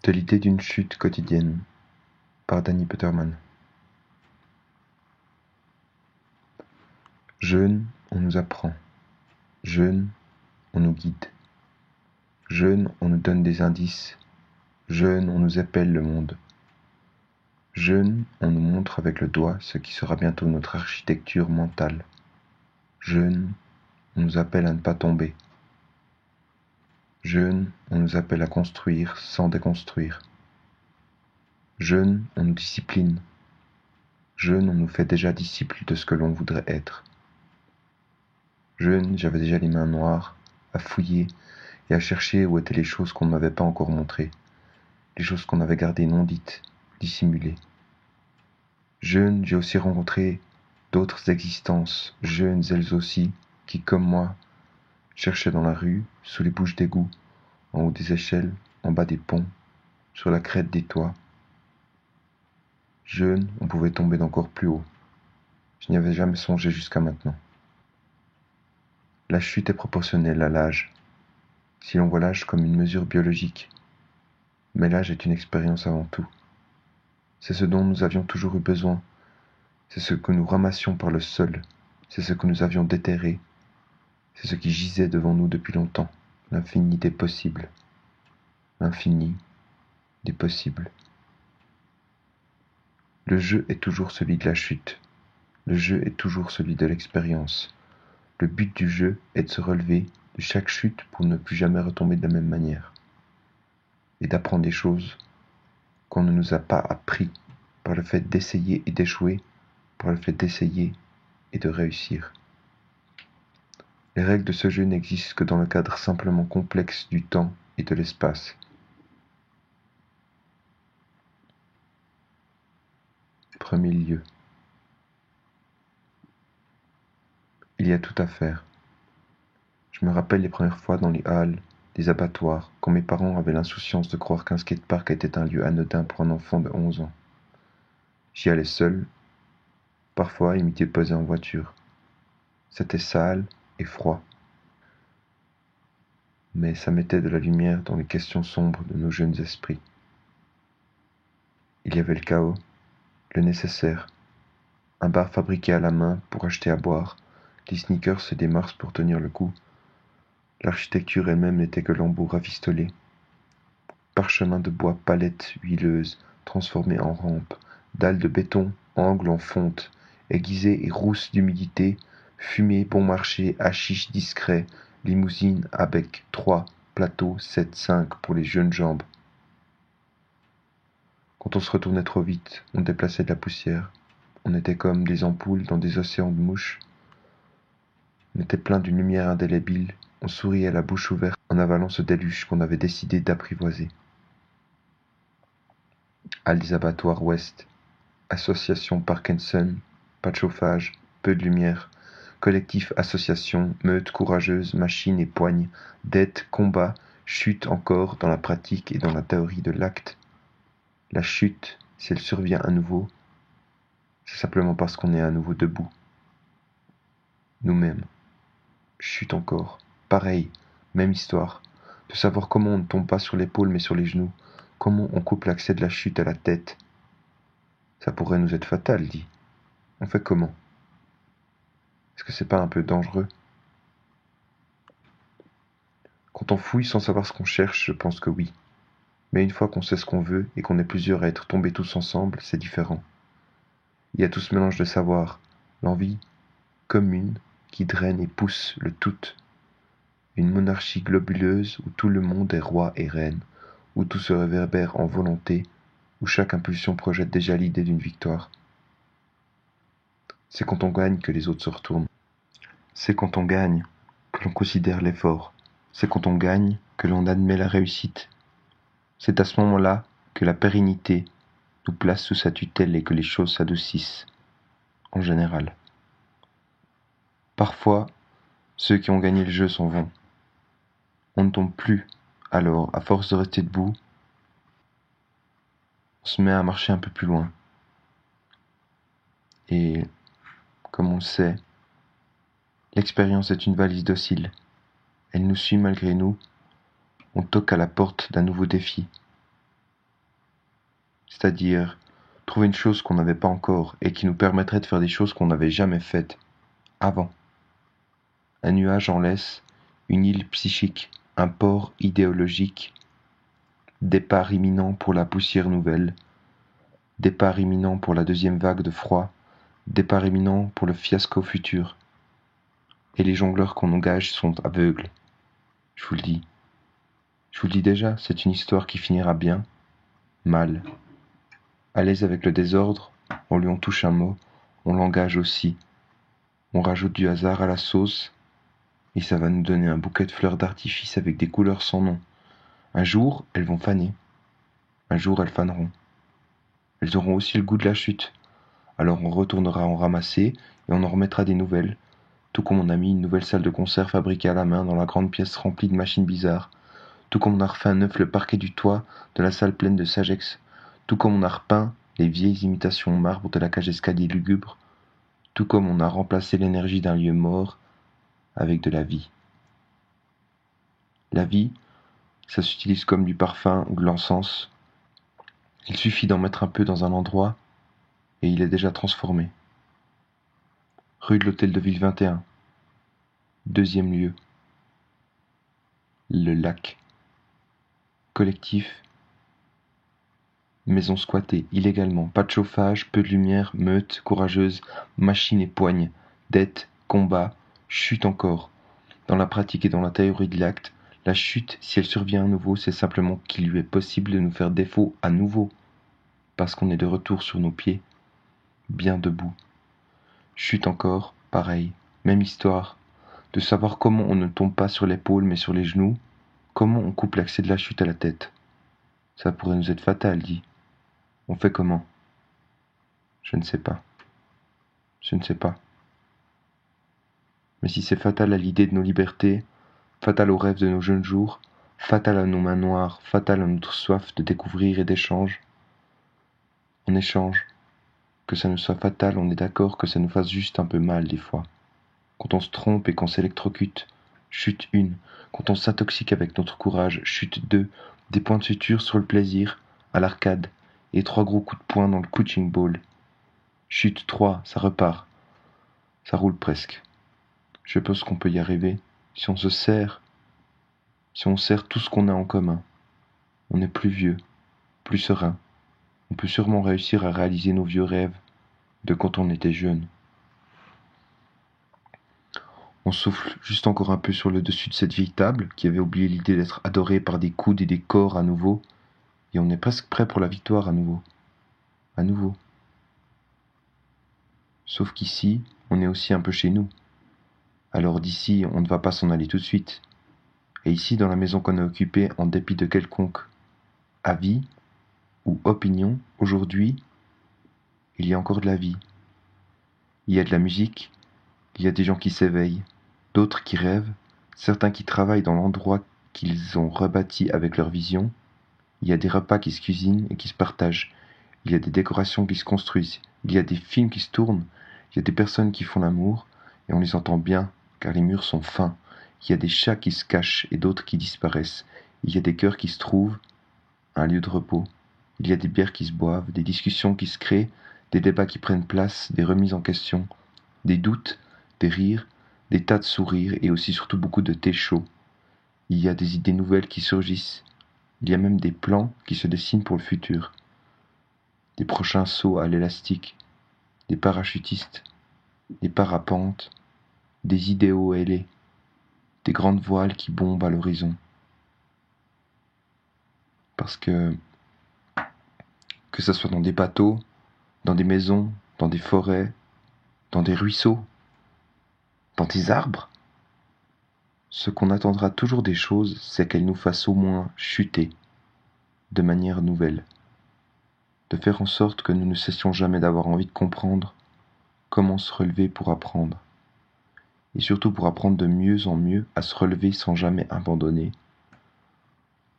De l'idée d'une chute quotidienne, par Danny Peterman. Jeune, on nous apprend. Jeune, on nous guide. Jeune, on nous donne des indices. Jeune, on nous appelle le monde. Jeune, on nous montre avec le doigt ce qui sera bientôt notre architecture mentale. Jeune, on nous appelle à ne pas tomber. Jeune, on nous appelle à construire sans déconstruire. Jeune, on nous discipline. Jeune, on nous fait déjà disciples de ce que l'on voudrait être. Jeune, j'avais déjà les mains noires, à fouiller et à chercher où étaient les choses qu'on ne m'avait pas encore montrées, les choses qu'on avait gardées non dites, dissimulées. Jeune, j'ai aussi rencontré d'autres existences, jeunes elles aussi, qui, comme moi, cherchaient dans la rue, sous les bouches d'égout, en haut des échelles, en bas des ponts, sur la crête des toits. Jeune, on pouvait tomber d'encore plus haut. Je n'y avais jamais songé jusqu'à maintenant. La chute est proportionnelle à l'âge, si l'on voit l'âge comme une mesure biologique. Mais l'âge est une expérience avant tout. C'est ce dont nous avions toujours eu besoin, c'est ce que nous ramassions par le sol, c'est ce que nous avions déterré, c'est ce qui gisait devant nous depuis longtemps, l'infini des possibles, l'infini des possibles. Le jeu est toujours celui de la chute, le jeu est toujours celui de l'expérience. Le but du jeu est de se relever de chaque chute pour ne plus jamais retomber de la même manière, et d'apprendre des choses qu'on ne nous a pas appris par le fait d'essayer et d'échouer, par le fait d'essayer et de réussir. Les règles de ce jeu n'existent que dans le cadre simplement complexe du temps et de l'espace. Premier lieu. Il y a tout à faire. Je me rappelle les premières fois dans les halles des abattoirs, quand mes parents avaient l'insouciance de croire qu'un skatepark était un lieu anodin pour un enfant de 11 ans. J'y allais seul. Parfois, il m'était posé en voiture. C'était sale et froid, mais ça mettait de la lumière dans les questions sombres de nos jeunes esprits. Il y avait le chaos, le nécessaire, un bar fabriqué à la main pour acheter à boire, des sneakers et des Mars pour tenir le coup. L'architecture elle-même n'était que lambeaux rafistolés, parchemin de bois, palettes huileuses transformées en rampes, dalles de béton, angles en fonte, aiguisées et rousses d'humidité, fumée bon marché, hachiche discret, limousine à bec 3, plateau 7-5 pour les jeunes jambes. Quand on se retournait trop vite, on déplaçait de la poussière. On était comme des ampoules dans des océans de mouches. On était plein d'une lumière indélébile. On souriait la bouche ouverte en avalant ce déluge qu'on avait décidé d'apprivoiser. Halles des abattoirs ouest, association Parkinson, pas de chauffage, peu de lumière, collectif association, meute courageuse, machine et poigne, dette, combat, chute encore dans la pratique et dans la théorie de l'acte. La chute, si elle survient à nouveau, c'est simplement parce qu'on est à nouveau debout. Nous-mêmes. Chute encore. Pareil, même histoire. De savoir comment on ne tombe pas sur l'épaule mais sur les genoux. Comment on coupe l'accès de la chute à la tête. Ça pourrait nous être fatal, dit. On fait comment? Est-ce que c'est pas un peu dangereux? Quand on fouille sans savoir ce qu'on cherche, je pense que oui. Mais une fois qu'on sait ce qu'on veut et qu'on est plusieurs à être tombés tous ensemble, c'est différent. Il y a tout ce mélange de savoir, l'envie commune qui draine et pousse le tout. Une monarchie globuleuse où tout le monde est roi et reine, où tout se réverbère en volonté, où chaque impulsion projette déjà l'idée d'une victoire. C'est quand on gagne que les autres se retournent. C'est quand on gagne que l'on considère l'effort. C'est quand on gagne que l'on admet la réussite. C'est à ce moment-là que la pérennité nous place sous sa tutelle et que les choses s'adoucissent, en général. Parfois, ceux qui ont gagné le jeu s'en vont. On ne tombe plus, alors, à force de rester debout, on se met à marcher un peu plus loin. Et, comme on le sait, l'expérience est une valise docile. Elle nous suit malgré nous. On toque à la porte d'un nouveau défi. c'est-à-dire trouver une chose qu'on n'avait pas encore et qui nous permettrait de faire des choses qu'on n'avait jamais faites avant. Un nuage en laisse, une île psychique, un port idéologique, départ imminent pour la poussière nouvelle, départ imminent pour la deuxième vague de froid, départ imminent pour le fiasco futur. Et les jongleurs qu'on engage sont aveugles. Je vous le dis. Je vous le dis déjà, c'est une histoire qui finira bien, mal. À l'aise avec le désordre, on lui en touche un mot, on l'engage aussi. On rajoute du hasard à la sauce, et ça va nous donner un bouquet de fleurs d'artifice avec des couleurs sans nom. Un jour, elles vont faner. Un jour, elles faneront. Elles auront aussi le goût de la chute. Alors on retournera en ramasser, et on en remettra des nouvelles, tout comme on a mis une nouvelle salle de concert fabriquée à la main dans la grande pièce remplie de machines bizarres, tout comme on a refait à neuf le parquet du toit de la salle pleine de Sagex, tout comme on a repeint les vieilles imitations en marbre de la cage escalier lugubre, tout comme on a remplacé l'énergie d'un lieu mort avec de la vie. La vie, ça s'utilise comme du parfum ou de l'encens. Il suffit d'en mettre un peu dans un endroit et il est déjà transformé. Rue de l'Hôtel de Ville 21, deuxième lieu, le lac. Collectif, maison squattée illégalement, pas de chauffage, peu de lumière, meute, courageuse, machine et poigne, dette, combat, chute encore. Dans la pratique et dans la théorie de l'acte, la chute, si elle survient à nouveau, c'est simplement qu'il lui est possible de nous faire défaut à nouveau, parce qu'on est de retour sur nos pieds, bien debout. Chute encore, pareil, même histoire, de savoir comment on ne tombe pas sur l'épaule mais sur les genoux, comment on coupe l'accès de la chute à la tête. Ça pourrait nous être fatal, dit. On fait comment? Je ne sais pas. Je ne sais pas. Mais si c'est fatal à l'idée de nos libertés, fatal aux rêves de nos jeunes jours, fatal à nos mains noires, fatal à notre soif de découvrir et d'échange, on échange. Que ça nous soit fatal, on est d'accord que ça nous fasse juste un peu mal des fois. Quand on se trompe et qu'on s'électrocute, chute une. Quand on s'intoxique avec notre courage, chute deux. Des points de suture sur le plaisir, à l'arcade, et 3 gros coups de poing dans le coaching ball. Chute 3, ça repart. Ça roule presque. Je pense qu'on peut y arriver si on se serre, si on serre tout ce qu'on a en commun. On est plus vieux, plus serein. On peut sûrement réussir à réaliser nos vieux rêves de quand on était jeune. On souffle juste encore un peu sur le dessus de cette vieille table qui avait oublié l'idée d'être adorée par des coudes et des corps à nouveau, et on est presque prêt pour la victoire à nouveau. À nouveau. Sauf qu'ici, on est aussi un peu chez nous. Alors d'ici, on ne va pas s'en aller tout de suite. Et ici, dans la maison qu'on a occupée, en dépit de quelconque avis ou opinion, aujourd'hui, il y a encore de la vie. Il y a de la musique, il y a des gens qui s'éveillent, d'autres qui rêvent, certains qui travaillent dans l'endroit qu'ils ont rebâti avec leur vision. Il y a des repas qui se cuisinent et qui se partagent. Il y a des décorations qui se construisent. Il y a des films qui se tournent. Il y a des personnes qui font l'amour et on les entend bien car les murs sont fins. Il y a des chats qui se cachent et d'autres qui disparaissent. Il y a des cœurs qui se trouvent, un lieu de repos. Il y a des bières qui se boivent, des discussions qui se créent, des débats qui prennent place, des remises en question, des doutes, des rires, des tas de sourires et aussi surtout beaucoup de thé chaud. Il y a des idées nouvelles qui surgissent. Il y a même des plans qui se dessinent pour le futur. Des prochains sauts à l'élastique, des parachutistes, des parapentes, des idéaux ailés, des grandes voiles qui bombent à l'horizon. Parce que ça soit dans des bateaux, dans des maisons, dans des forêts, dans des ruisseaux, dans des arbres, ce qu'on attendra toujours des choses, c'est qu'elles nous fassent au moins chuter de manière nouvelle, de faire en sorte que nous ne cessions jamais d'avoir envie de comprendre comment se relever pour apprendre, et surtout pour apprendre de mieux en mieux à se relever sans jamais abandonner,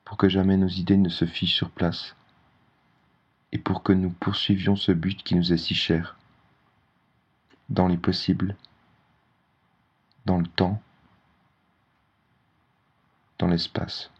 pour que jamais nos idées ne se fichent sur place, et pour que nous poursuivions ce but qui nous est si cher, dans les possibles, dans le temps, dans l'espace.